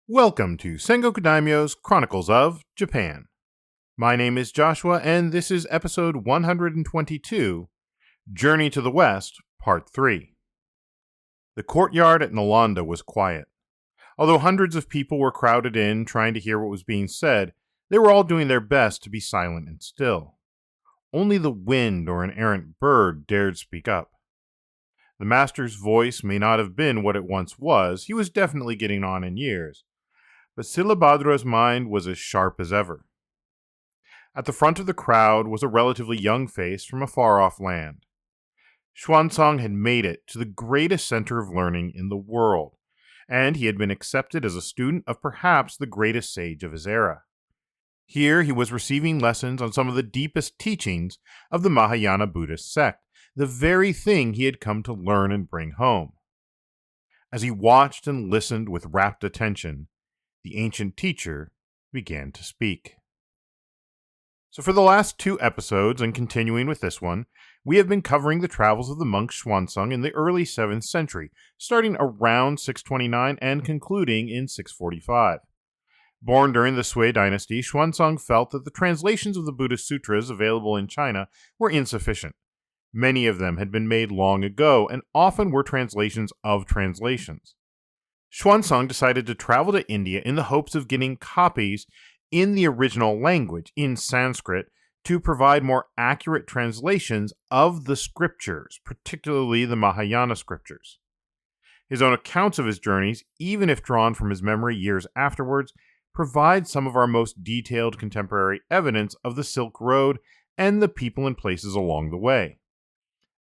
Welcome to Sengoku Daimyo's Chronicles of Japan. My name is Joshua, and this is episode 122, Journey to the West, Part 3. The courtyard at Nalanda was quiet. Although hundreds of people were crowded in, trying to hear what was being said, they were all doing their best to be silent and still. Only the wind or an errant bird dared speak up. The master's voice may not have been what it once was. He was definitely getting on in years. But Silabhadra's mind was as sharp as ever. At the front of the crowd was a relatively young face from a far-off land. Xuanzang had made it to the greatest center of learning in the world, and he had been accepted as a student of perhaps the greatest sage of his era. Here he was receiving lessons on some of the deepest teachings of the Mahayana Buddhist sect, the very thing he had come to learn and bring home. As he watched and listened with rapt attention, the ancient teacher began to speak. So for the last two episodes, and continuing with this one, we have been covering the travels of the monk Xuanzang in the early 7th century, starting around 629 and concluding in 645. Born during the Sui dynasty, Xuanzang felt that the translations of the Buddhist sutras available in China were insufficient. Many of them had been made long ago, and often were translations of translations. Xuanzang decided to travel to India in the hopes of getting copies in the original language, in Sanskrit, to provide more accurate translations of the scriptures, particularly the Mahayana scriptures. His own accounts of his journeys, even if drawn from his memory years afterwards, provide some of our most detailed contemporary evidence of the Silk Road and the people and places along the way.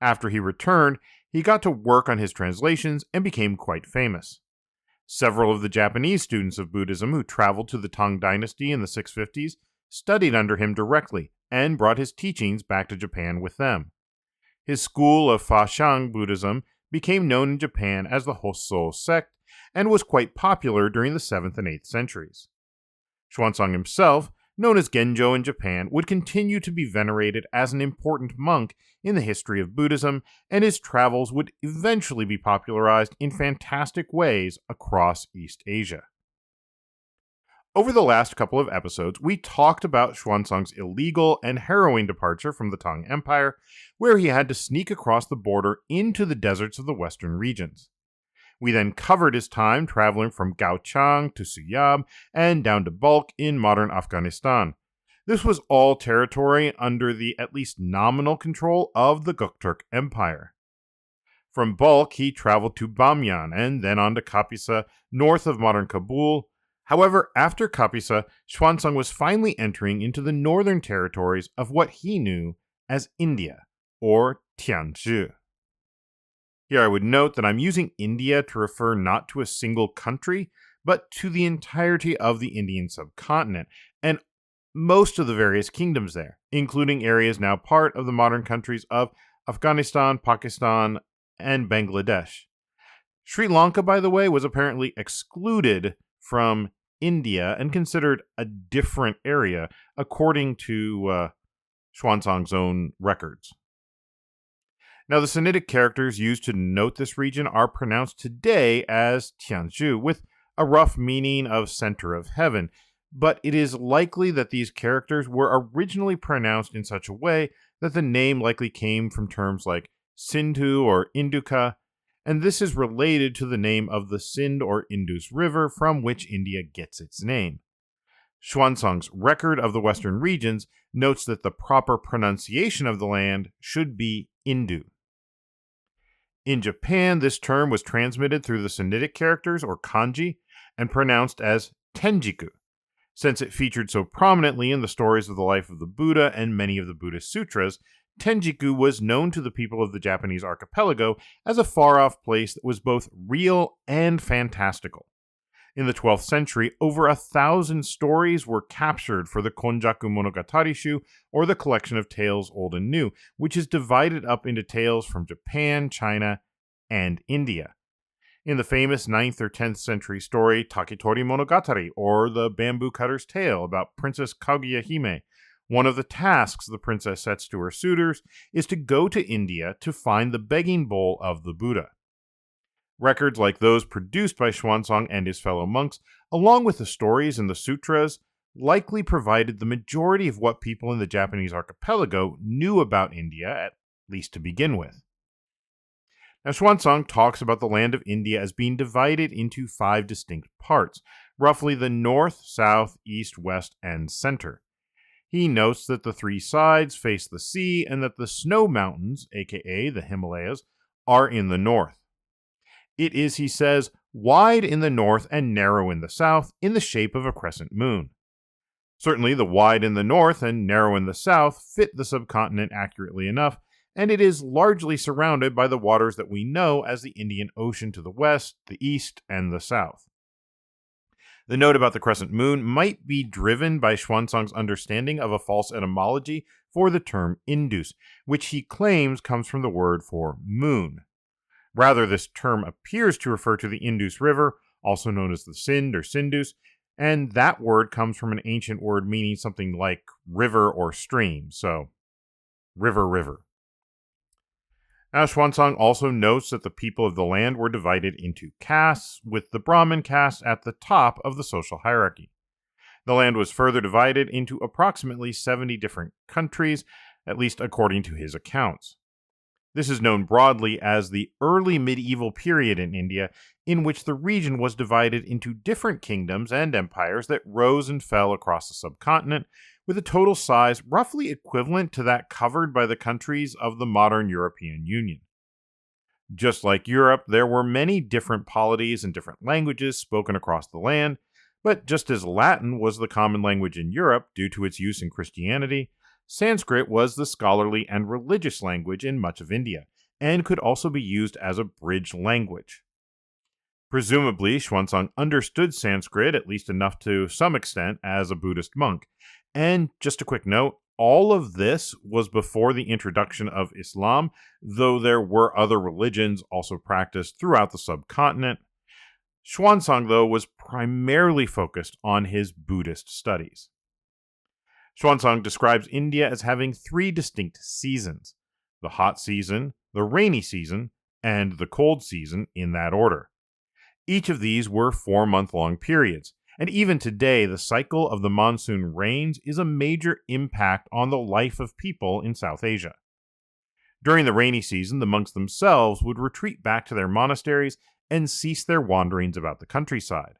After he returned, he got to work on his translations and became quite famous. Several of the Japanese students of Buddhism who traveled to the Tang dynasty in the 650s studied under him directly and brought his teachings back to Japan with them. His school of Fashang Buddhism became known in Japan as the Hosso sect and was quite popular during the 7th and 8th centuries. Xuanzang himself, known as Genjo in Japan, would continue to be venerated as an important monk in the history of Buddhism, and his travels would eventually be popularized in fantastic ways across East Asia. Over the last couple of episodes, we talked about Xuanzang's illegal and harrowing departure from the Tang Empire, where he had to sneak across the border into the deserts of the western regions. We then covered his time traveling from Gaochang to Suyab and down to Balkh in modern Afghanistan. This was all territory under the at least nominal control of the Gokturk Empire. From Balkh, he traveled to Bamyan and then on to Kapisa, north of modern Kabul. However, after Kapisa, Xuanzang was finally entering into the northern territories of what he knew as India, or Tianzhi. Here I would note that I'm using India to refer not to a single country, but to the entirety of the Indian subcontinent, and most of the various kingdoms there, including areas now part of the modern countries of Afghanistan, Pakistan, and Bangladesh. Sri Lanka, by the way, was apparently excluded from India and considered a different area, according to Xuanzang's own records. Now, the Sinitic characters used to denote this region are pronounced today as Tianzhu, with a rough meaning of center of heaven, but it is likely that these characters were originally pronounced in such a way that the name likely came from terms like Sindhu or Induka, and this is related to the name of the Sind or Indus River from which India gets its name. Xuanzang's record of the western regions notes that the proper pronunciation of the land should be Indu. In Japan, this term was transmitted through the Sinitic characters, or kanji, and pronounced as Tenjiku. Since it featured so prominently in the stories of the life of the Buddha and many of the Buddhist sutras, Tenjiku was known to the people of the Japanese archipelago as a far-off place that was both real and fantastical. In the 12th century, over 1,000 stories were captured for the Konjaku Monogatari-shu, or the collection of tales old and new, which is divided up into tales from Japan, China, and India. In the famous 9th or 10th century story Taketori Monogatari, or the Bamboo Cutter's Tale about Princess Kaguya Hime, one of the tasks the princess sets to her suitors is to go to India to find the begging bowl of the Buddha. Records like those produced by Xuanzang and his fellow monks, along with the stories in the sutras, likely provided the majority of what people in the Japanese archipelago knew about India, at least to begin with. Now, Xuanzang talks about the land of India as being divided into 5 distinct parts, roughly the north, south, east, west, and center. He notes that the 3 sides face the sea and that the snow mountains, aka the Himalayas, are in the north. It is, he says, wide in the north and narrow in the south, in the shape of a crescent moon. Certainly, the wide in the north and narrow in the south fit the subcontinent accurately enough, and it is largely surrounded by the waters that we know as the Indian Ocean to the west, the east, and the south. The note about the crescent moon might be driven by Xuanzang's understanding of a false etymology for the term Indus, which he claims comes from the word for moon. Rather, this term appears to refer to the Indus River, also known as the Sind or Sindus, and that word comes from an ancient word meaning something like river or stream, so river. Now, Xuanzang also notes that the people of the land were divided into castes, with the Brahmin caste at the top of the social hierarchy. The land was further divided into approximately 70 different countries, at least according to his accounts. This is known broadly as the early medieval period in India, in which the region was divided into different kingdoms and empires that rose and fell across the subcontinent, with a total size roughly equivalent to that covered by the countries of the modern European Union. Just like Europe, there were many different polities and different languages spoken across the land, but just as Latin was the common language in Europe due to its use in Christianity, Sanskrit was the scholarly and religious language in much of India, and could also be used as a bridge language. Presumably, Xuanzang understood Sanskrit, at least enough to some extent, as a Buddhist monk. And just a quick note, all of this was before the introduction of Islam, though there were other religions also practiced throughout the subcontinent. Xuanzang, though, was primarily focused on his Buddhist studies. Xuanzang describes India as having 3 distinct seasons: the hot season, the rainy season, and the cold season, in that order. Each of these were 4-month-long periods, and even today the cycle of the monsoon rains is a major impact on the life of people in South Asia. During the rainy season, the monks themselves would retreat back to their monasteries and cease their wanderings about the countryside.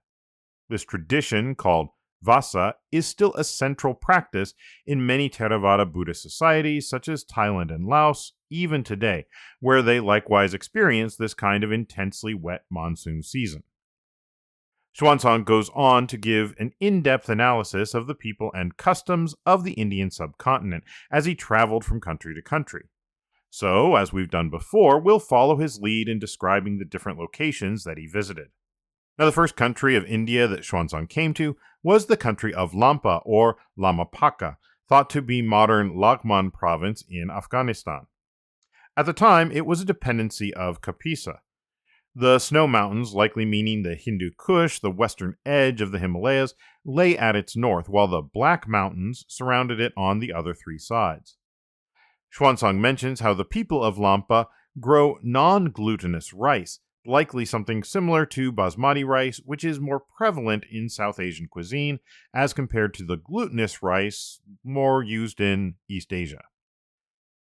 This tradition, called Vasa, is still a central practice in many Theravada Buddhist societies such as Thailand and Laos, even today, where they likewise experience this kind of intensely wet monsoon season. Xuanzang goes on to give an in-depth analysis of the people and customs of the Indian subcontinent as he traveled from country to country. So, as we've done before, we'll follow his lead in describing the different locations that he visited. Now, the first country of India that Xuanzang came to was the country of Lampa, or Lamapaka, thought to be modern Laghman province in Afghanistan. At the time, it was a dependency of Kapisa. The snow mountains, likely meaning the Hindu Kush, the western edge of the Himalayas, lay at its north, while the Black Mountains surrounded it on the other 3 sides. Xuanzang mentions how the people of Lampa grow non-glutinous rice, likely something similar to basmati rice, which is more prevalent in South Asian cuisine as compared to the glutinous rice more used in East Asia.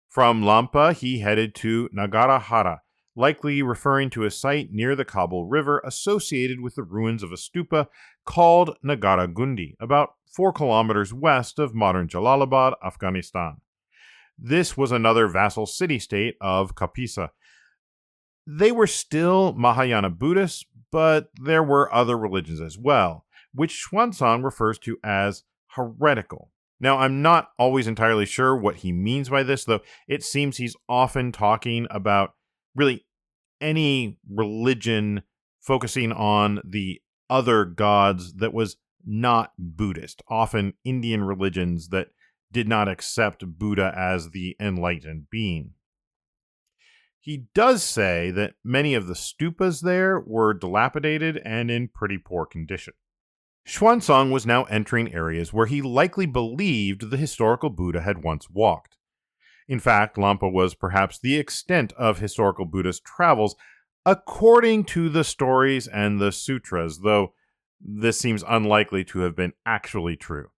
From Lampa, he headed to Nagarahara, likely referring to a site near the Kabul River associated with the ruins of a stupa called Nagara Gundi, about 4 kilometers west of modern Jalalabad, Afghanistan. This was another vassal city-state of Kapisa. They were still Mahayana Buddhists, but there were other religions as well, which Xuanzang refers to as heretical. Now, I'm not always entirely sure what he means by this, though it seems he's often talking about really any religion focusing on the other gods that was not Buddhist, often Indian religions that did not accept Buddha as the enlightened being. He does say that many of the stupas there were dilapidated and in pretty poor condition. Xuanzang was now entering areas where he likely believed the historical Buddha had once walked. In fact, Lampa was perhaps the extent of historical Buddhist travels according to the stories and the sutras, though this seems unlikely to have been actually true.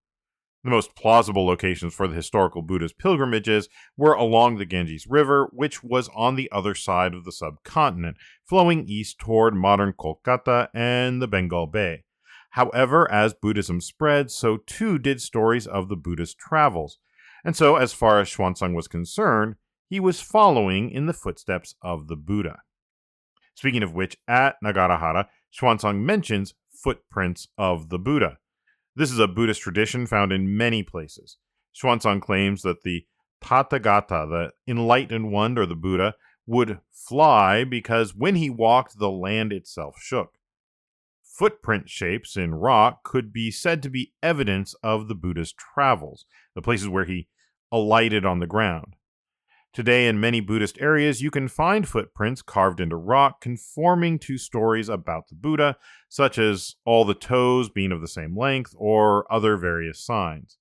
The most plausible locations for the historical Buddhist pilgrimages were along the Ganges River, which was on the other side of the subcontinent, flowing east toward modern Kolkata and the Bengal Bay. However, as Buddhism spread, so too did stories of the Buddhist travels. And so, as far as Xuanzang was concerned, he was following in the footsteps of the Buddha. Speaking of which, at Nagarahara, Xuanzang mentions footprints of the Buddha. This is a Buddhist tradition found in many places. Xuanzang claims that the Tathagata, the enlightened one or the Buddha, would fly because when he walked, the land itself shook. Footprint shapes in rock could be said to be evidence of the Buddha's travels, the places where he alighted on the ground. Today, in many Buddhist areas, you can find footprints carved into rock conforming to stories about the Buddha, such as all the toes being of the same length or other various signs.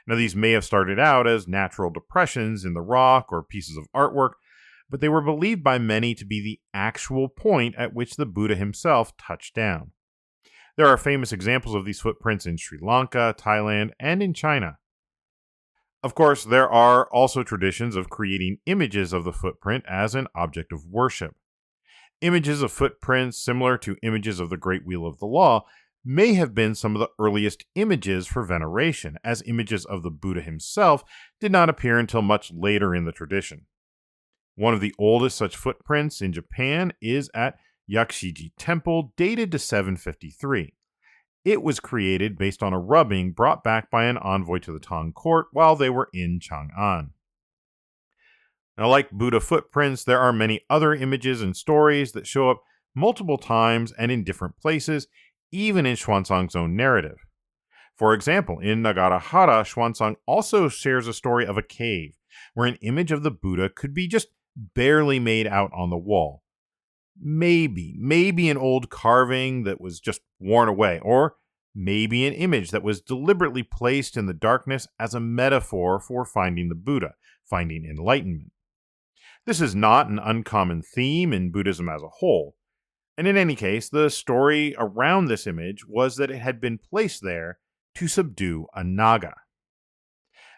Now, these may have started out as natural depressions in the rock or pieces of artwork, but they were believed by many to be the actual point at which the Buddha himself touched down. There are famous examples of these footprints in Sri Lanka, Thailand, and in China. Of course, there are also traditions of creating images of the footprint as an object of worship. Images of footprints similar to images of the Great Wheel of the Law may have been some of the earliest images for veneration, as images of the Buddha himself did not appear until much later in the tradition. One of the oldest such footprints in Japan is at Yakushiji Temple, dated to 753. It was created based on a rubbing brought back by an envoy to the Tang court while they were in Chang'an. Now, like Buddha footprints, there are many other images and stories that show up multiple times and in different places, even in Xuanzang's own narrative. For example, in Nagarahara, Xuanzang also shares a story of a cave where an image of the Buddha could be just barely made out on the wall. Maybe an old carving that was just worn away, or maybe an image that was deliberately placed in the darkness as a metaphor for finding the Buddha, finding enlightenment. This is not an uncommon theme in Buddhism as a whole, and in any case, the story around this image was that it had been placed there to subdue a naga.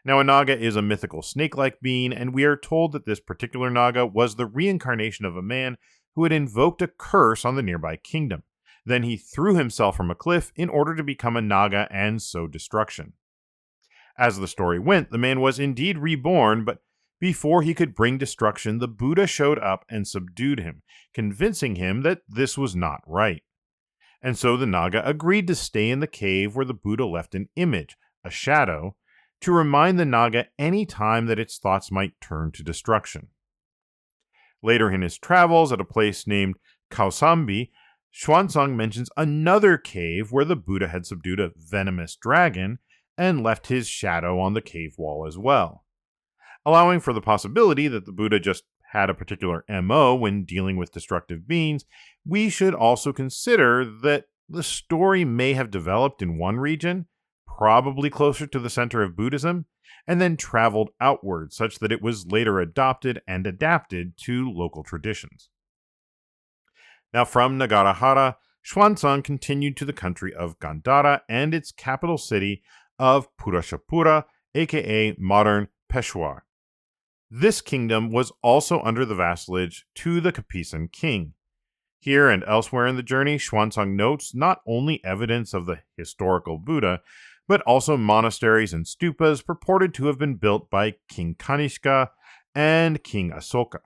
Now, a naga is a mythical snake-like being, and we are told that this particular naga was the reincarnation of a man who had invoked a curse on the nearby kingdom. Then he threw himself from a cliff in order to become a naga and sow destruction. As the story went, the man was indeed reborn, but before he could bring destruction, the Buddha showed up and subdued him, convincing him that this was not right. And so the naga agreed to stay in the cave where the Buddha left an image, a shadow, to remind the naga any time that its thoughts might turn to destruction. Later in his travels at a place named Kausambi, Xuanzang mentions another cave where the Buddha had subdued a venomous dragon and left his shadow on the cave wall as well. Allowing for the possibility that the Buddha just had a particular MO when dealing with destructive beings, we should also consider that the story may have developed in one region, probably closer to the center of Buddhism, and then traveled outward such that it was later adopted and adapted to local traditions. Now, from Nagarahara, Xuanzang continued to the country of Gandhara and its capital city of Purashapura, aka modern Peshawar. This kingdom was also under the vassalage to the Kapisan king. Here and elsewhere in the journey, Xuanzang notes not only evidence of the historical Buddha, but also monasteries and stupas purported to have been built by King Kanishka and King Asoka.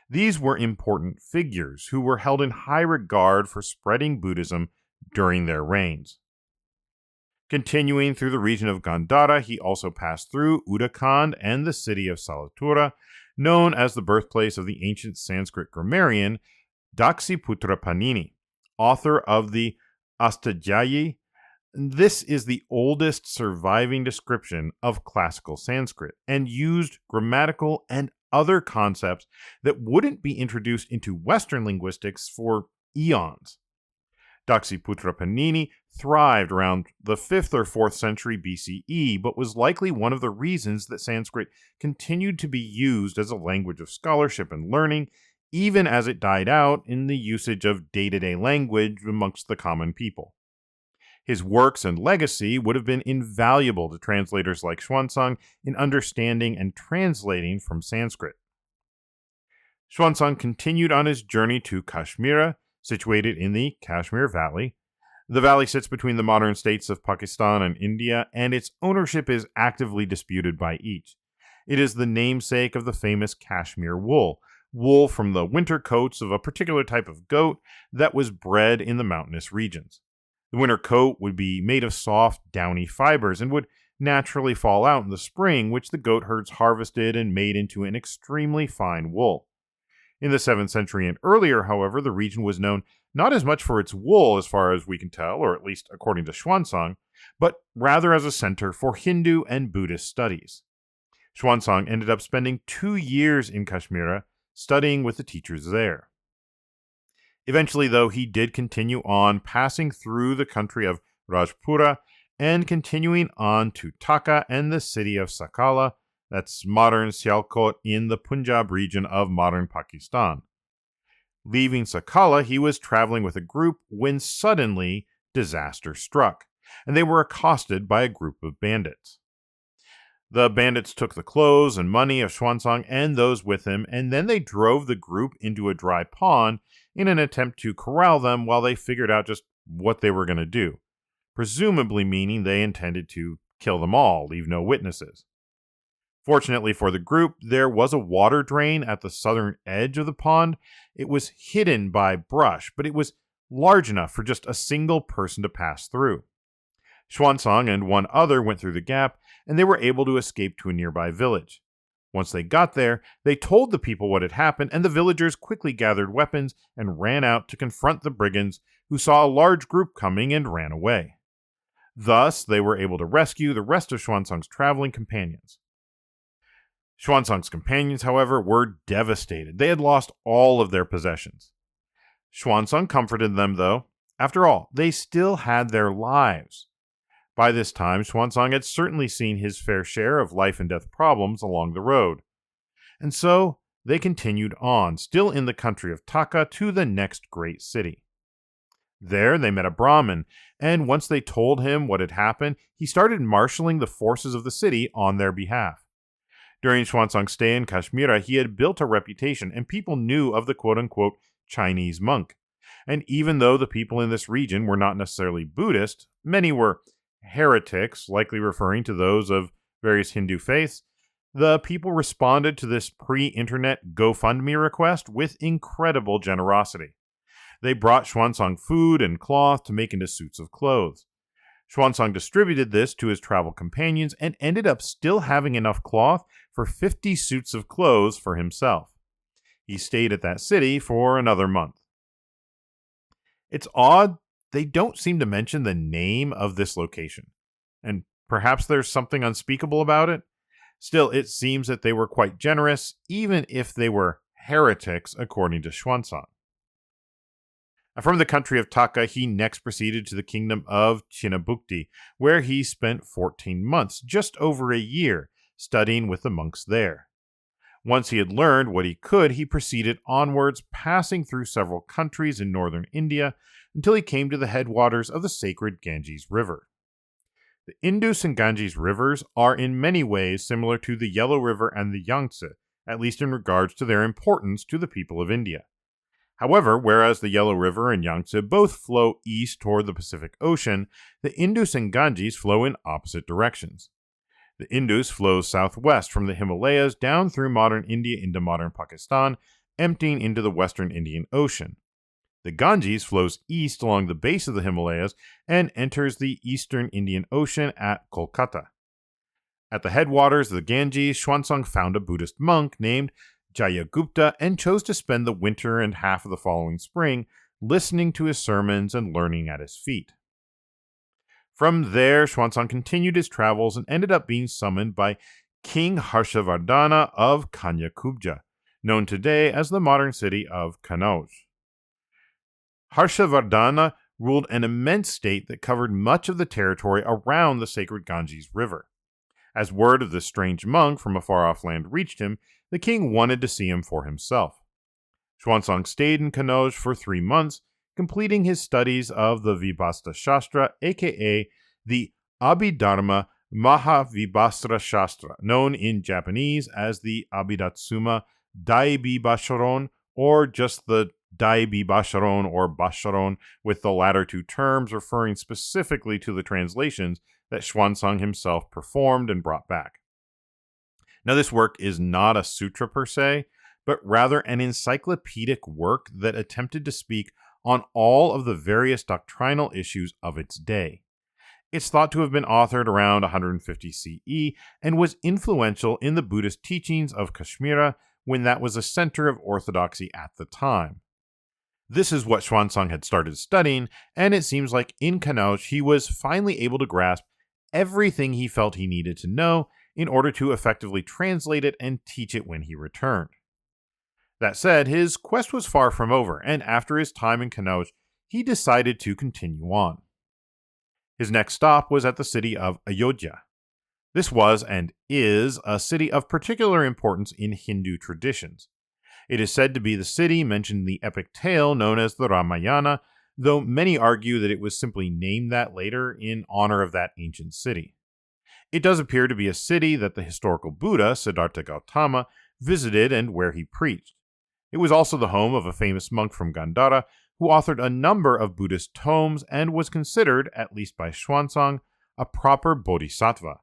These were important figures who were held in high regard for spreading Buddhism during their reigns. Continuing through the region of Gandhara, he also passed through Uttarakhand and the city of Salatura, known as the birthplace of the ancient Sanskrit grammarian Daksiputra Panini, author of the Astadhyayi. This is the oldest surviving description of classical Sanskrit and used grammatical and other concepts that wouldn't be introduced into Western linguistics for eons. Daksiputra Panini thrived around the 5th or 4th century BCE, but was likely one of the reasons that Sanskrit continued to be used as a language of scholarship and learning even as it died out in the usage of day-to-day language amongst the common people. His works and legacy would have been invaluable to translators like Xuanzang in understanding and translating from Sanskrit. Xuanzang continued on his journey to Kashmira, situated in the Kashmir Valley. The valley sits between the modern states of Pakistan and India, and its ownership is actively disputed by each. It is the namesake of the famous Kashmir wool from the winter coats of a particular type of goat that was bred in the mountainous regions. The winter coat would be made of soft, downy fibers and would naturally fall out in the spring, which the goat herds harvested and made into an extremely fine wool. In the 7th century and earlier, however, the region was known not as much for its wool as far as we can tell, or at least according to Xuanzang, but rather as a center for Hindu and Buddhist studies. Xuanzang ended up spending 2 years in Kashmira, studying with the teachers there. Eventually, though, he did continue on, passing through the country of Rajpura and continuing on to Taka and the city of Sakala, that's modern Sialkot in the Punjab region of modern Pakistan. Leaving Sakala, he was traveling with a group when suddenly disaster struck, and they were accosted by a group of bandits. The bandits took the clothes and money of Xuanzang and those with him, and then they drove the group into a dry pond in an attempt to corral them while they figured out just what they were going to do, presumably meaning they intended to kill them all, leave no witnesses. Fortunately for the group, there was a water drain at the southern edge of the pond. It was hidden by brush, but it was large enough for just a single person to pass through. Xuanzang and one other went through the gap, and they were able to escape to a nearby village. Once they got there, they told the people what had happened, and the villagers quickly gathered weapons and ran out to confront the brigands, who saw a large group coming and ran away. Thus, they were able to rescue the rest of Xuanzang's traveling companions. Xuanzang's companions, however, were devastated. They had lost all of their possessions. Xuanzang comforted them, though. After all, they still had their lives. By this time, Xuanzang had certainly seen his fair share of life and death problems along the road. And so, they continued on, still in the country of Taka, to the next great city. There, they met a Brahmin, and once they told him what had happened, he started marshaling the forces of the city on their behalf. During Xuanzang's stay in Kashmira, he had built a reputation, and people knew of the quote-unquote Chinese monk. And even though the people in this region were not necessarily Buddhist, many were heretics, likely referring to those of various Hindu faiths, the people responded to this pre-internet GoFundMe request with incredible generosity. They brought Xuanzang food and cloth to make into suits of clothes. Xuanzang distributed this to his travel companions and ended up still having enough cloth for 50 suits of clothes for himself. He stayed at that city for another month. It's odd they don't seem to mention the name of this location, and perhaps there's something unspeakable about it. Still, it seems that they were quite generous, even if they were heretics, according to Xuanzang. From the country of Taka, he next proceeded to the kingdom of Chinabukti, where he spent 14 months, just over a year, studying with the monks there. Once he had learned what he could, he proceeded onwards, passing through several countries in northern India, until he came to the headwaters of the sacred Ganges River. The Indus and Ganges rivers are in many ways similar to the Yellow River and the Yangtze, at least in regards to their importance to the people of India. However, whereas the Yellow River and Yangtze both flow east toward the Pacific Ocean, the Indus and Ganges flow in opposite directions. The Indus flows southwest from the Himalayas down through modern India into modern Pakistan, emptying into the western Indian Ocean. The Ganges flows east along the base of the Himalayas and enters the eastern Indian Ocean at Kolkata. At the headwaters of the Ganges, Xuanzang found a Buddhist monk named Jayagupta and chose to spend the winter and half of the following spring listening to his sermons and learning at his feet. From there, Xuanzang continued his travels and ended up being summoned by King Harshavardhana of Kanyakubja, known today as the modern city of Kannauj. Harshavardhana ruled an immense state that covered much of the territory around the sacred Ganges River. As word of this strange monk from a far-off land reached him, the king wanted to see him for himself. Xuanzang stayed in Kannauj for 3 months, completing his studies of the Vibhasta Shastra, aka the Abhidharma Mahavibhastra Shastra, known in Japanese as the Abhidatsuma Daibibasharon, or just the Daibibasharon or Basharon, with the latter two terms referring specifically to the translations that Xuanzang himself performed and brought back. Now, this work is not a sutra per se, but rather an encyclopedic work that attempted to speak on all of the various doctrinal issues of its day. It's thought to have been authored around 150 CE and was influential in the Buddhist teachings of Kashmira when that was a center of orthodoxy at the time. This is what Xuanzang had started studying, and it seems like in Kannauj he was finally able to grasp everything he felt he needed to know in order to effectively translate it and teach it when he returned. That said, his quest was far from over, and after his time in Kannauj, he decided to continue on. His next stop was at the city of Ayodhya. This was and is a city of particular importance in Hindu traditions. It is said to be the city mentioned in the epic tale known as the Ramayana, though many argue that it was simply named that later in honor of that ancient city. It does appear to be a city that the historical Buddha, Siddhartha Gautama, visited and where he preached. It was also the home of a famous monk from Gandhara who authored a number of Buddhist tomes and was considered, at least by Xuanzang, a proper bodhisattva.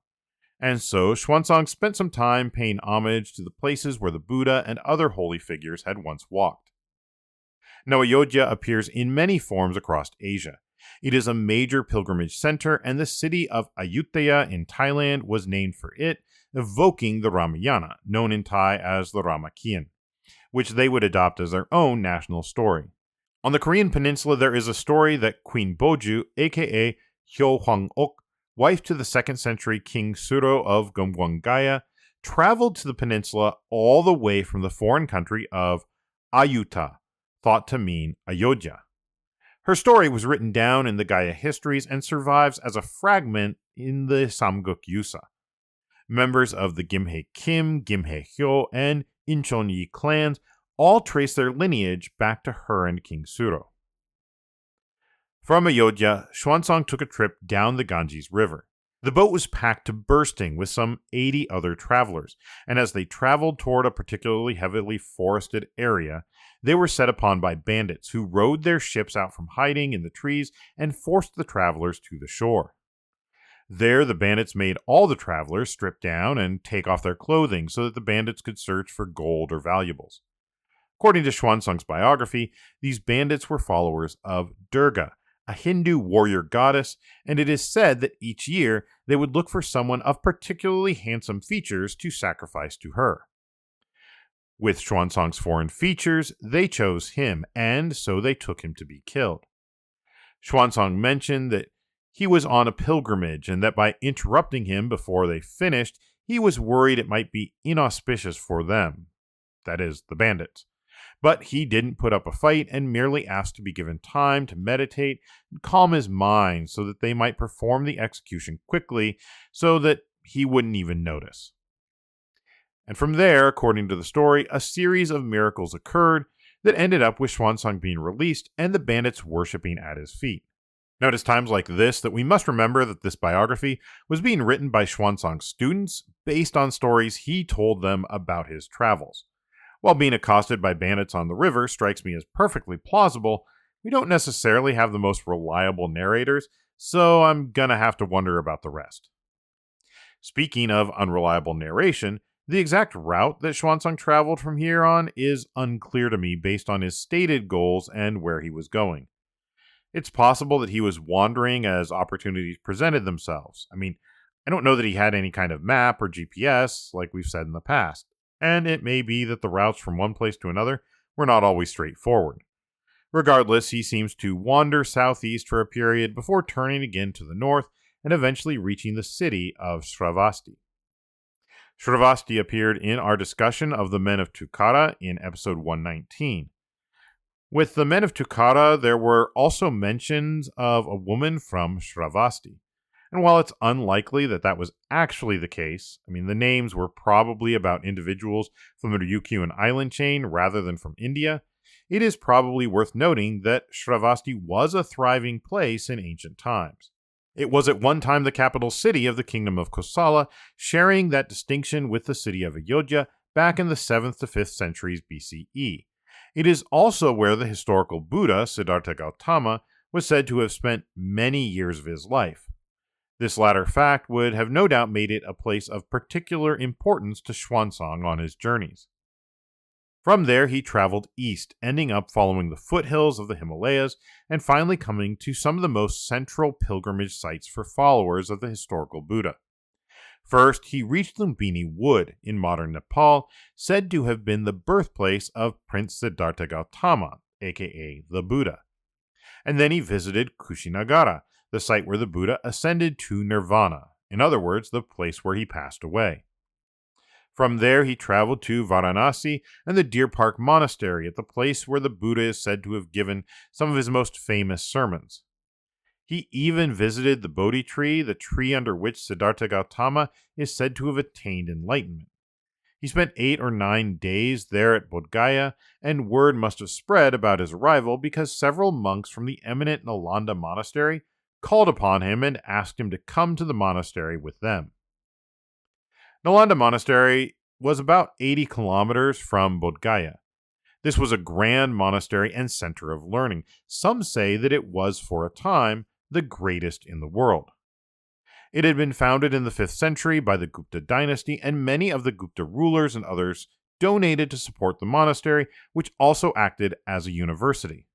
And so Xuanzang spent some time paying homage to the places where the Buddha and other holy figures had once walked. Now, Ayodhya appears in many forms across Asia. It is a major pilgrimage center, and the city of Ayutthaya in Thailand was named for it, evoking the Ramayana, known in Thai as the Ramakien, which they would adopt as their own national story. On the Korean peninsula, there is a story that Queen Boju, aka Hyo Hwang-ok, wife to the 2nd century King Suro of Gyeonggwangaya, traveled to the peninsula all the way from the foreign country of Ayutthaya, thought to mean Ayodhya. Her story was written down in the Gaya histories and survives as a fragment in the Samguk Yusa. Members of the Gimhae Kim, Gimhae Hyo, and Incheon-yi clans all trace their lineage back to her and King Suro. From Ayodhya, Xuanzang took a trip down the Ganges River. The boat was packed to bursting with some 80 other travelers, and as they traveled toward a particularly heavily forested area, they were set upon by bandits who rowed their ships out from hiding in the trees and forced the travelers to the shore. There, the bandits made all the travelers strip down and take off their clothing so that the bandits could search for gold or valuables. According to Xuanzang's biography, these bandits were followers of Durga, a Hindu warrior goddess, and it is said that each year they would look for someone of particularly handsome features to sacrifice to her. With Xuanzang's foreign features, they chose him, and so they took him to be killed. Xuanzang mentioned that he was on a pilgrimage and that by interrupting him before they finished, he was worried it might be inauspicious for them, that is, the bandits. But he didn't put up a fight and merely asked to be given time to meditate and calm his mind so that they might perform the execution quickly so that he wouldn't even notice. And from there, according to the story, a series of miracles occurred that ended up with Xuanzang being released and the bandits worshipping at his feet. Now, it is times like this that we must remember that this biography was being written by Xuanzang's students based on stories he told them about his travels. While being accosted by bandits on the river strikes me as perfectly plausible, we don't necessarily have the most reliable narrators, so I'm gonna have to wonder about the rest. Speaking of unreliable narration, the exact route that Xuanzang traveled from here on is unclear to me based on his stated goals and where he was going. It's possible that he was wandering as opportunities presented themselves. I don't know that he had any kind of map or GPS like we've said in the past. And it may be that the routes from one place to another were not always straightforward. Regardless, he seems to wander southeast for a period before turning again to the north and eventually reaching the city of Shravasti. Shravasti appeared in our discussion of the men of Tukkara in episode 119. With the men of Tukkara, there were also mentions of a woman from Shravasti. And while it's unlikely that that was actually the case, the names were probably about individuals from the Ryukyuan island chain rather than from India, it is probably worth noting that Shravasti was a thriving place in ancient times. It was at one time the capital city of the kingdom of Kosala, sharing that distinction with the city of Ayodhya back in the 7th to 5th centuries BCE. It is also where the historical Buddha, Siddhartha Gautama, was said to have spent many years of his life. This latter fact would have no doubt made it a place of particular importance to Xuanzang on his journeys. From there, he traveled east, ending up following the foothills of the Himalayas and finally coming to some of the most central pilgrimage sites for followers of the historical Buddha. First, he reached Lumbini Wood in modern Nepal, said to have been the birthplace of Prince Siddhartha Gautama, aka the Buddha. And then he visited Kushinagara, the site where the Buddha ascended to nirvana, in other words, the place where he passed away. From there, he traveled to Varanasi and the Deer Park Monastery, at the place where the Buddha is said to have given some of his most famous sermons. He even visited the Bodhi tree, the tree under which Siddhartha Gautama is said to have attained enlightenment. He spent 8 or 9 days there at Bodh Gaya, and word must have spread about his arrival because several monks from the eminent Nalanda monastery called upon him and asked him to come to the monastery with them. Nalanda Monastery was about 80 kilometers from Bodh Gaya. This was a grand monastery and center of learning. Some say that it was, for a time, the greatest in the world. It had been founded in the 5th century by the Gupta dynasty, and many of the Gupta rulers and others donated to support the monastery, which also acted as a university.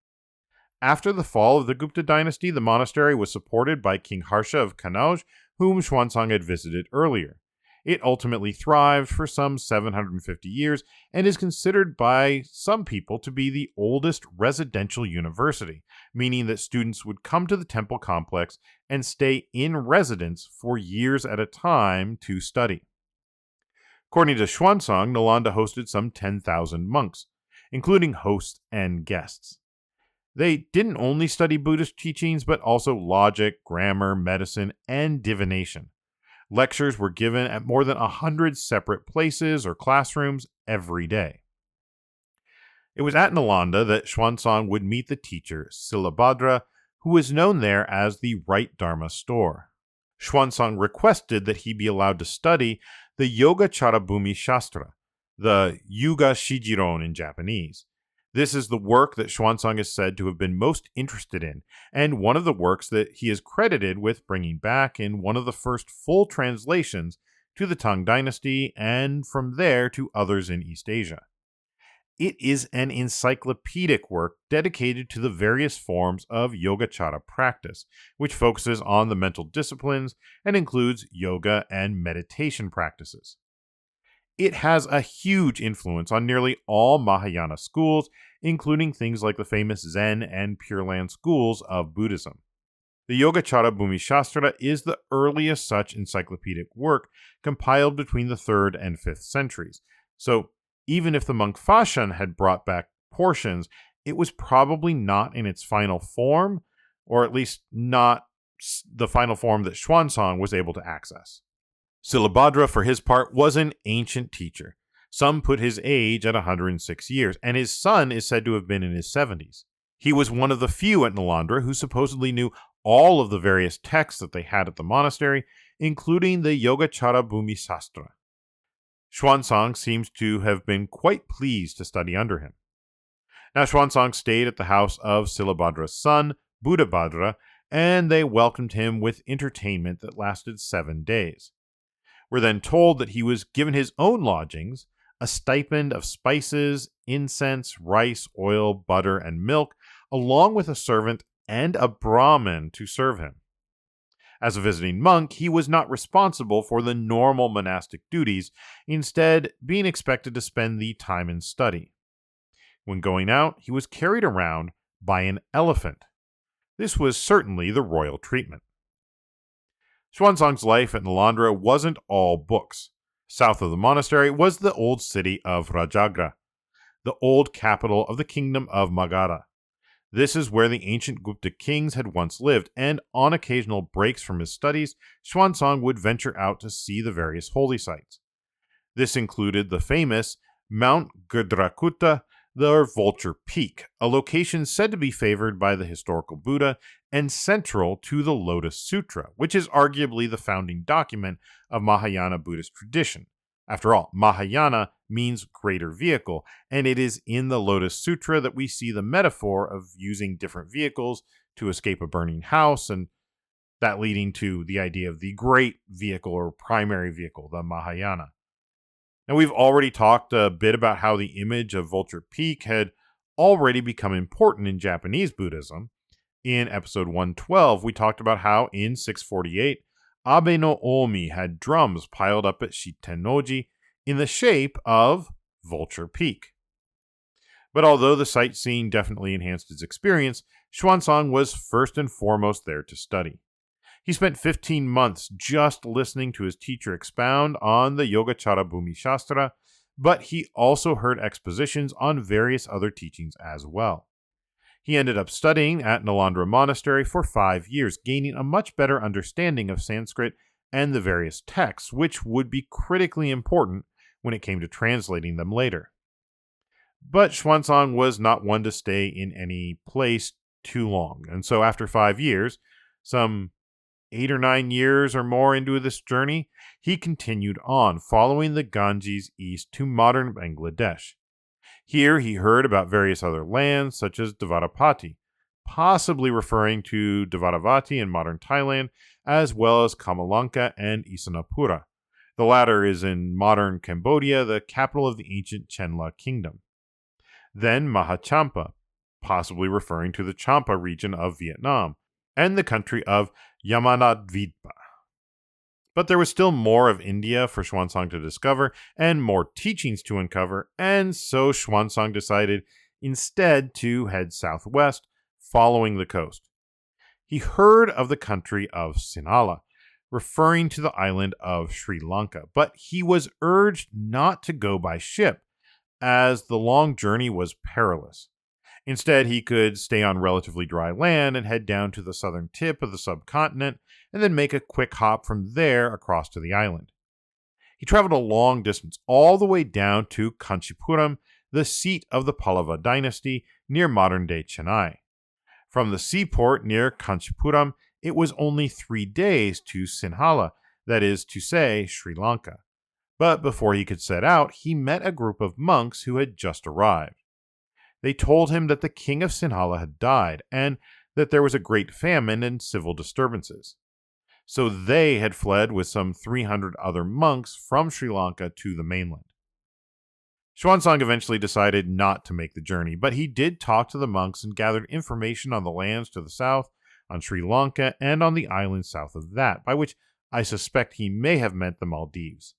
After the fall of the Gupta dynasty, the monastery was supported by King Harsha of Kannauj, whom Xuanzang had visited earlier. It ultimately thrived for some 750 years and is considered by some people to be the oldest residential university, meaning that students would come to the temple complex and stay in residence for years at a time to study. According to Xuanzang, Nalanda hosted some 10,000 monks, including hosts and guests. They didn't only study Buddhist teachings, but also logic, grammar, medicine, and divination. Lectures were given at more than 100 separate places or classrooms every day. It was at Nalanda that Xuanzang would meet the teacher, Silabhadra, who was known there as the Right Dharma Store. Xuanzang requested that he be allowed to study the Yogacara Bhumi Shastra, the Yuga Shijiron in Japanese. This is the work that Xuanzang is said to have been most interested in, and one of the works that he is credited with bringing back in one of the first full translations to the Tang Dynasty and from there to others in East Asia. It is an encyclopedic work dedicated to the various forms of Yogacara practice, which focuses on the mental disciplines and includes yoga and meditation practices. It has a huge influence on nearly all Mahayana schools, including things like the famous Zen and Pure Land schools of Buddhism. The Yogacara Bhumi Shastra is the earliest such encyclopedic work compiled between the 3rd and 5th centuries. So, even if the monk Fashan had brought back portions, it was probably not in its final form, or at least not the final form that Xuanzang was able to access. Silabhadra, for his part, was an ancient teacher. Some put his age at 106 years, and his son is said to have been in his 70s. He was one of the few at Nalanda who supposedly knew all of the various texts that they had at the monastery, including the Yogacara Bhumi Shastra. Xuanzang seems to have been quite pleased to study under him. Now, Xuanzang stayed at the house of Silabhadra's son, Buddhabhadra, and they welcomed him with entertainment that lasted 7 days. We're then told that he was given his own lodgings, a stipend of spices, incense, rice, oil, butter, and milk, along with a servant and a Brahmin to serve him. As a visiting monk, he was not responsible for the normal monastic duties, instead being expected to spend the time in study. When going out, he was carried around by an elephant. This was certainly the royal treatment. Xuanzang's life at Nalanda wasn't all books. South of the monastery was the old city of Rajagra, the old capital of the kingdom of Magadha. This is where the ancient Gupta kings had once lived, and on occasional breaks from his studies, Xuanzang would venture out to see the various holy sites. This included the famous Mount Gudrakutta, the Vulture Peak, a location said to be favored by the historical Buddha and central to the Lotus Sutra, which is arguably the founding document of Mahayana Buddhist tradition. After all, Mahayana means greater vehicle, and it is in the Lotus Sutra that we see the metaphor of using different vehicles to escape a burning house, and that leading to the idea of the great vehicle or primary vehicle, the Mahayana. Now, we've already talked a bit about how the image of Vulture Peak had already become important in Japanese Buddhism. In episode 112, we talked about how in 648, Abe no Omi had drums piled up at Shitennoji in the shape of Vulture Peak. But although the sightseeing definitely enhanced his experience, Xuanzang was first and foremost there to study. He spent 15 months just listening to his teacher expound on the Yogacara Bhumi Shastra, but he also heard expositions on various other teachings as well. He ended up studying at Nalanda Monastery for 5 years, gaining a much better understanding of Sanskrit and the various texts, which would be critically important when it came to translating them later. But Xuanzang was not one to stay in any place too long, and so after 5 years, some 8 or 9 years or more into this journey, he continued on, following the Ganges east to modern Bangladesh. Here he heard about various other lands, such as Dvaravati, possibly referring to Dvaravati in modern Thailand, as well as Kamalanka and Isanapura. The latter is in modern Cambodia, the capital of the ancient Chenla kingdom. Then Mahachampa, possibly referring to the Champa region of Vietnam, and the country of Yamanadvipa. But there was still more of India for Xuanzang to discover and more teachings to uncover, and so Xuanzang decided instead to head southwest, following the coast. He heard of the country of Sinhala, referring to the island of Sri Lanka, but he was urged not to go by ship, as the long journey was perilous. Instead, he could stay on relatively dry land and head down to the southern tip of the subcontinent and then make a quick hop from there across to the island. He traveled a long distance all the way down to Kanchipuram, the seat of the Pallava dynasty near modern-day Chennai. From the seaport near Kanchipuram, it was only 3 days to Sinhala, that is to say, Sri Lanka. But before he could set out, he met a group of monks who had just arrived. They told him that the king of Sinhala had died, and that there was a great famine and civil disturbances. So they had fled with some 300 other monks from Sri Lanka to the mainland. Xuanzang eventually decided not to make the journey, but he did talk to the monks and gathered information on the lands to the south, on Sri Lanka, and on the islands south of that, by which I suspect he may have meant the Maldives.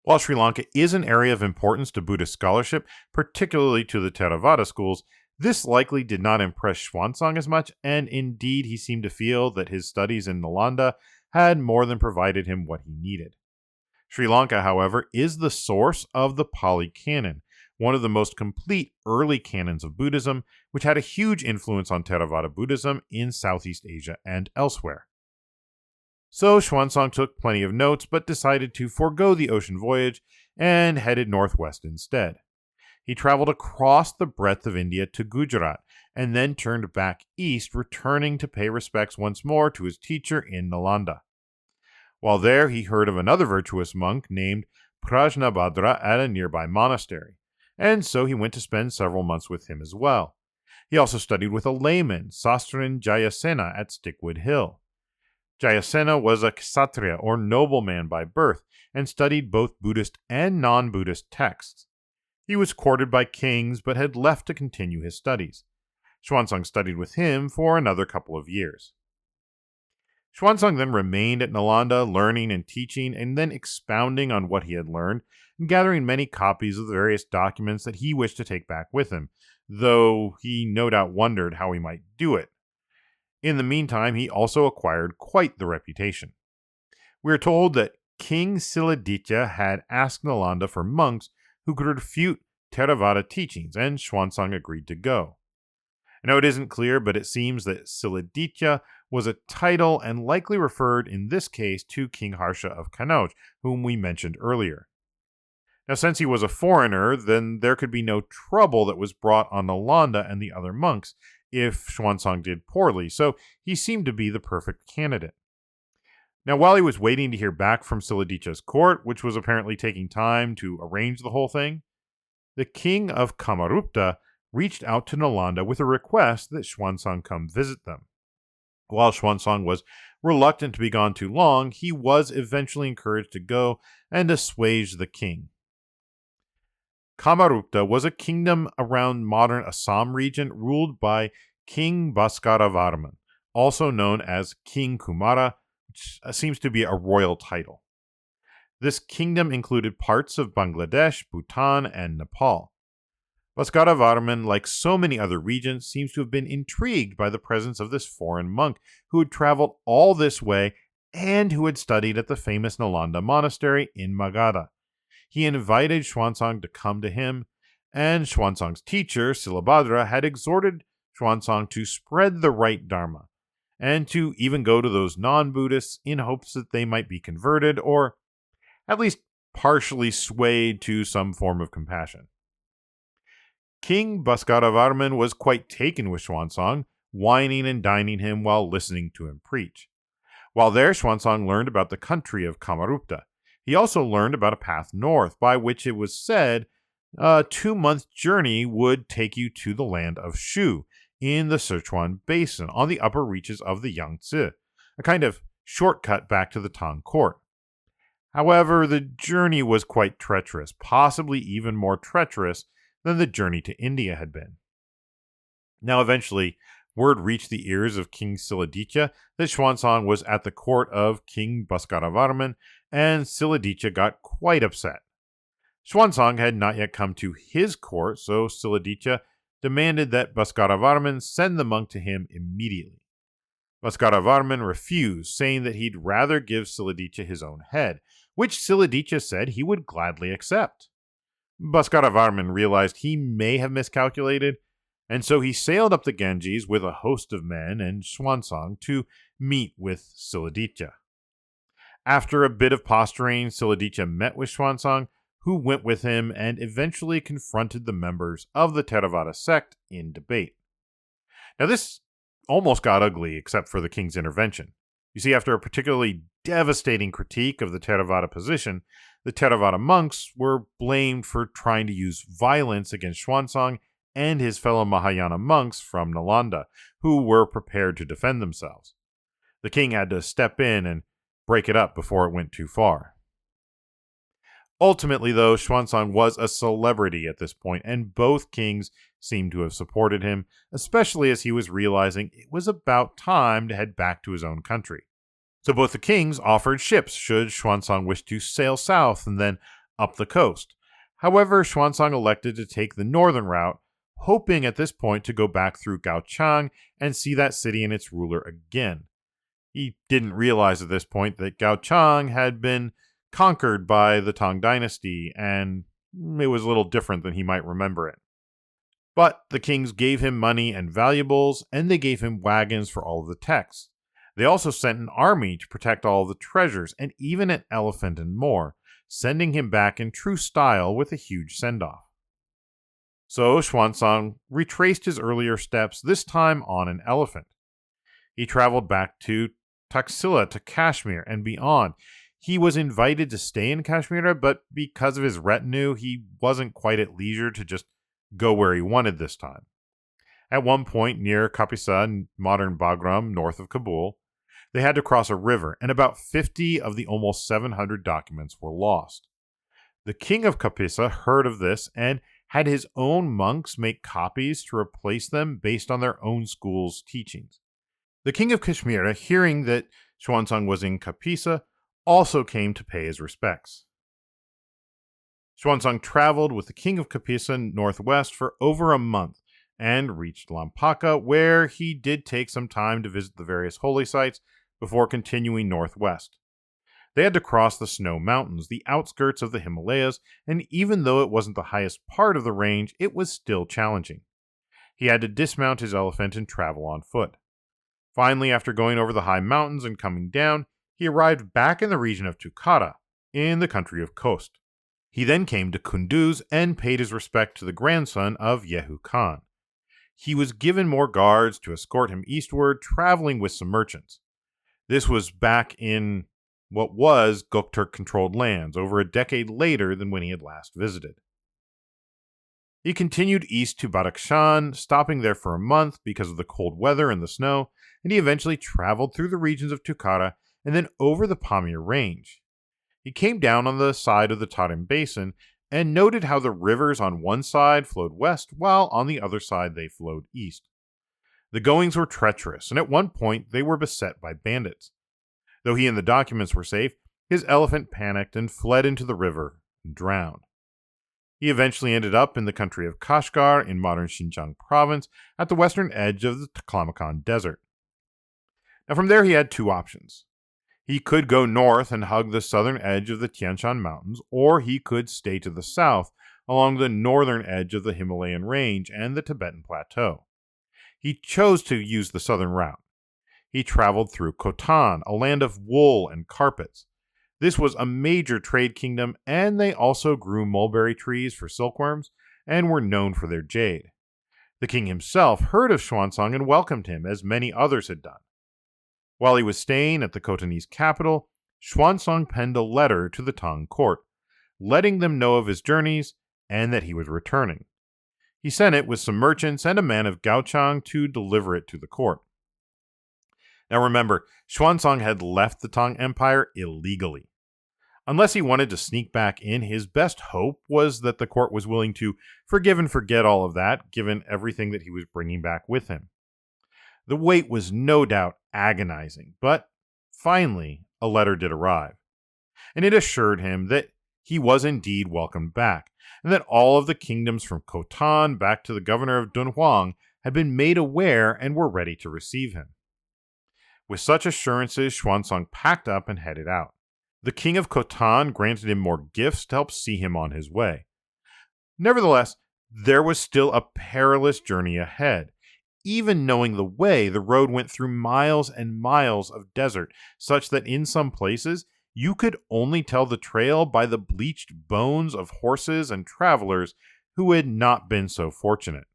While Sri Lanka is an area of importance to Buddhist scholarship, particularly to the Theravada schools, this likely did not impress Xuanzang as much, and indeed he seemed to feel that his studies in Nalanda had more than provided him what he needed. Sri Lanka, however, is the source of the Pali Canon, one of the most complete early canons of Buddhism, which had a huge influence on Theravada Buddhism in Southeast Asia and elsewhere. So Xuanzang took plenty of notes, but decided to forego the ocean voyage and headed northwest instead. He traveled across the breadth of India to Gujarat, and then turned back east, returning to pay respects once more to his teacher in Nalanda. While there, he heard of another virtuous monk named Prajnabhadra at a nearby monastery, and so he went to spend several months with him as well. He also studied with a layman, Sastrin Jayasena, at Stickwood Hill. Jayasena was a kshatriya, or nobleman by birth, and studied both Buddhist and non-Buddhist texts. He was courted by kings, but had left to continue his studies. Xuanzang studied with him for another couple of years. Xuanzang then remained at Nalanda, learning and teaching, and then expounding on what he had learned, and gathering many copies of the various documents that he wished to take back with him, though he no doubt wondered how he might do it. In the meantime, he also acquired quite the reputation. We are told that King Silabhadra had asked Nalanda for monks who could refute Theravada teachings, and Xuanzang agreed to go. Now, it isn't clear, but it seems that Silabhadra was a title and likely referred in this case to King Harsha of Kannauj, whom we mentioned earlier. Now, since he was a foreigner, then there could be no trouble that was brought on Nalanda and the other monks if Xuanzang did poorly, so he seemed to be the perfect candidate. Now, while he was waiting to hear back from Siladicha's court, which was apparently taking time to arrange the whole thing, the king of Kamarupta reached out to Nalanda with a request that Xuanzang come visit them. While Xuanzang was reluctant to be gone too long, he was eventually encouraged to go and assuage the king. Kamarupta was a kingdom around modern Assam region ruled by King Bhaskaravarman, also known as King Kumara, which seems to be a royal title. This kingdom included parts of Bangladesh, Bhutan, and Nepal. Bhaskaravarman, like so many other regions, seems to have been intrigued by the presence of this foreign monk who had traveled all this way and who had studied at the famous Nalanda monastery in Magadha. He invited Xuanzang to come to him, and Xuanzang's teacher, Silabhadra, had exhorted Xuanzang to spread the right Dharma, and to even go to those non-Buddhists in hopes that they might be converted, or at least partially swayed to some form of compassion. King Bhaskaravarman was quite taken with Xuanzang, wining and dining him while listening to him preach. While there, Xuanzang learned about the country of Kamarupta. He also learned about a path north, by which it was said a 2-month journey would take you to the land of Shu, in the Sichuan Basin, on the upper reaches of the Yangtze, a kind of shortcut back to the Tang court. However, the journey was quite treacherous, possibly even more treacherous than the journey to India had been. Now, eventually, word reached the ears of King Siladicha that Xuanzang was at the court of King Bhaskaravarman, and Siladicha got quite upset. Xuanzang had not yet come to his court, so Siladicha demanded that Bhaskaravarman send the monk to him immediately. Bhaskaravarman refused, saying that he'd rather give Siladicha his own head, which Siladicha said he would gladly accept. Bhaskaravarman realized he may have miscalculated, and so he sailed up the Ganges with a host of men and Xuanzang to meet with Siladicha. After a bit of posturing, Siladicha met with Xuanzang, who went with him and eventually confronted the members of the Theravada sect in debate. Now, this almost got ugly except for the king's intervention. You see, after a particularly devastating critique of the Theravada position, the Theravada monks were blamed for trying to use violence against Xuanzang and his fellow Mahayana monks from Nalanda, who were prepared to defend themselves. The king had to step in and break it up before it went too far. Ultimately, though, Xuanzang was a celebrity at this point, and both kings seemed to have supported him, especially as he was realizing it was about time to head back to his own country. So both the kings offered ships should Xuanzang wish to sail south and then up the coast. However, Xuanzang elected to take the northern route, hoping at this point to go back through Gaochang and see that city and its ruler again. He didn't realize at this point that Gaochang had been conquered by the Tang dynasty, and it was a little different than he might remember it. But the kings gave him money and valuables, and they gave him wagons for all of the texts. They also sent an army to protect all of the treasures, and even an elephant and more, sending him back in true style with a huge send-off. So Xuanzang retraced his earlier steps, this time on an elephant. He traveled back to Taxila to Kashmir and beyond. He was invited to stay in Kashmir, but because of his retinue, he wasn't quite at leisure to just go where he wanted this time. At one point near Kapisa in modern Bagram, north of Kabul, they had to cross a river, and about 50 of the almost 700 documents were lost. The king of Kapisa heard of this and had his own monks make copies to replace them based on their own school's teachings. The king of Kashmir, hearing that Xuanzang was in Kapisa, also came to pay his respects. Xuanzang traveled with the king of Kapisa northwest for over a month and reached Lampaka, where he did take some time to visit the various holy sites before continuing northwest. They had to cross the snow mountains, the outskirts of the Himalayas, and even though it wasn't the highest part of the range, it was still challenging. He had to dismount his elephant and travel on foot. Finally, after going over the high mountains and coming down, he arrived back in the region of Tukhara, in the country of Khost. He then came to Kunduz and paid his respect to the grandson of Yehu Khan. He was given more guards to escort him eastward, traveling with some merchants. This was back in what was Gokturk-controlled lands, over a decade later than when he had last visited. He continued east to Badakhshan, stopping there for a month because of the cold weather and the snow, and he eventually traveled through the regions of Tukhara and then over the Pamir Range. He came down on the side of the Tarim Basin and noted how the rivers on one side flowed west, while on the other side they flowed east. The goings were treacherous, and at one point they were beset by bandits. Though he and the documents were safe, his elephant panicked and fled into the river and drowned. He eventually ended up in the country of Kashgar in modern Xinjiang province at the western edge of the Taklamakan Desert. Now from there he had two options. He could go north and hug the southern edge of the Tian Shan Mountains, or he could stay to the south along the northern edge of the Himalayan range and the Tibetan Plateau. He chose to use the southern route. He traveled through Khotan, a land of wool and carpets. This was a major trade kingdom, and they also grew mulberry trees for silkworms and were known for their jade. The king himself heard of Xuanzang and welcomed him, as many others had done. While he was staying at the Khotanese capital, Xuanzang penned a letter to the Tang court, letting them know of his journeys and that he was returning. He sent it with some merchants and a man of Gaochang to deliver it to the court. Now remember, Xuanzang had left the Tang Empire illegally. Unless he wanted to sneak back in, his best hope was that the court was willing to forgive and forget all of that, given everything that he was bringing back with him. The wait was no doubt agonizing, but finally a letter did arrive, and it assured him that he was indeed welcomed back, and that all of the kingdoms from Khotan back to the governor of Dunhuang had been made aware and were ready to receive him. With such assurances, Xuanzang packed up and headed out. The king of Khotan granted him more gifts to help see him on his way. Nevertheless, there was still a perilous journey ahead. Even knowing the way, the road went through miles and miles of desert, such that in some places you could only tell the trail by the bleached bones of horses and travelers who had not been so fortunate.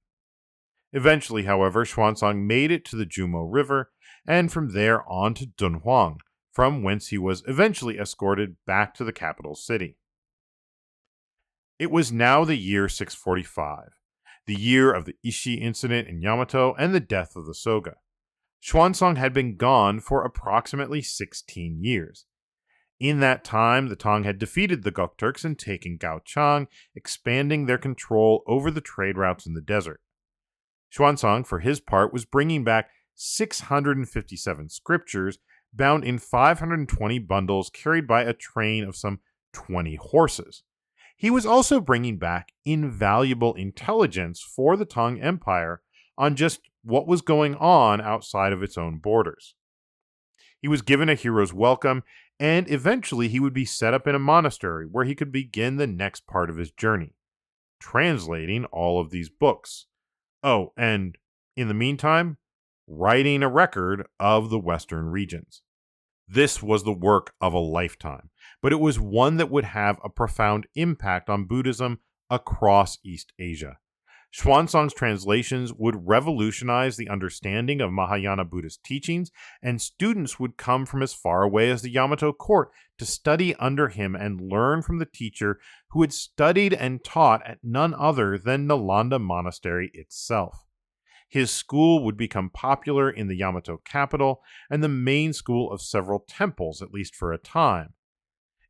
Eventually, however, Xuanzang made it to the Jumo River, and from there on to Dunhuang, from whence he was eventually escorted back to the capital city. It was now the year 645. The year of the Ishii incident in Yamato and the death of the Soga. Xuanzang had been gone for approximately 16 years. In that time, the Tang had defeated the Gokturks and taken Gaochang, expanding their control over the trade routes in the desert. Xuanzang, for his part, was bringing back 657 scriptures, bound in 520 bundles carried by a train of some 20 horses. He was also bringing back invaluable intelligence for the Tang Empire on just what was going on outside of its own borders. He was given a hero's welcome, and eventually he would be set up in a monastery where he could begin the next part of his journey, translating all of these books. Oh, and in the meantime, writing a record of the Western regions. This was the work of a lifetime, but it was one that would have a profound impact on Buddhism across East Asia. Xuanzang's translations would revolutionize the understanding of Mahayana Buddhist teachings, and students would come from as far away as the Yamato court to study under him and learn from the teacher who had studied and taught at none other than Nalanda Monastery itself. His school would become popular in the Yamato capital and the main school of several temples, at least for a time.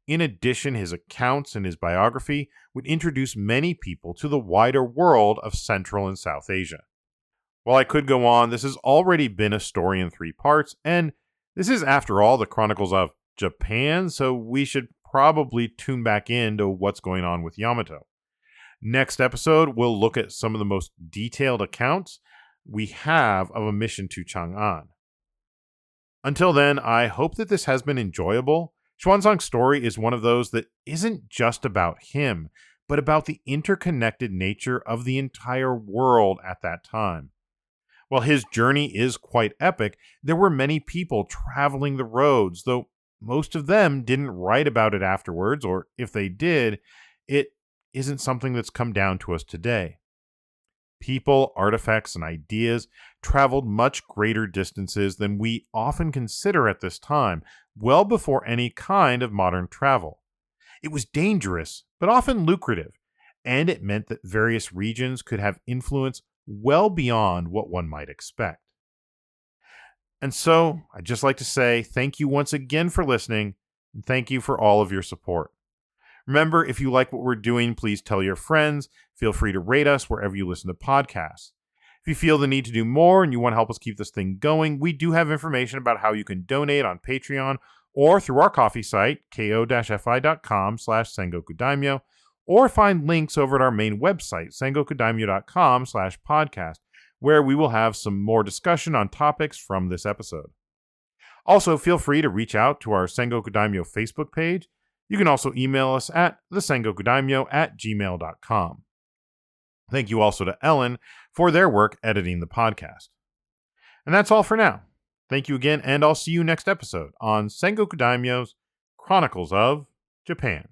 In addition, his accounts and his biography would introduce many people to the wider world of Central and South Asia. While I could go on, this has already been a story in 3 parts, and this is, after all, the Chronicles of Japan, so we should probably tune back into what's going on with Yamato. Next episode, we'll look at some of the most detailed accounts we have of a mission to Chang'an. Until then, I hope that this has been enjoyable. Xuanzang's story is one of those that isn't just about him, but about the interconnected nature of the entire world at that time. While his journey is quite epic, there were many people traveling the roads, though most of them didn't write about it afterwards, or if they did, it isn't something that's come down to us today. People, artifacts, and ideas traveled much greater distances than we often consider at this time, well before any kind of modern travel. It was dangerous, but often lucrative, and it meant that various regions could have influence well beyond what one might expect. And so, I'd just like to say thank you once again for listening, and thank you for all of your support. Remember, if you like what we're doing, please tell your friends. Feel free to rate us wherever you listen to podcasts. If you feel the need to do more and you want to help us keep this thing going, we do have information about how you can donate on Patreon or through our coffee site, ko-fi.com/Sengoku Daimyo, or find links over at our main website, sengokudaimyo.com/podcast, where we will have some more discussion on topics from this episode. Also, feel free to reach out to our Sengoku Daimyo Facebook page. You can also email us at thesengokudaimyo@gmail.com. Thank you also to Ellen for their work editing the podcast. And that's all for now. Thank you again, and I'll see you next episode on Sengoku Daimyo's Chronicles of Japan.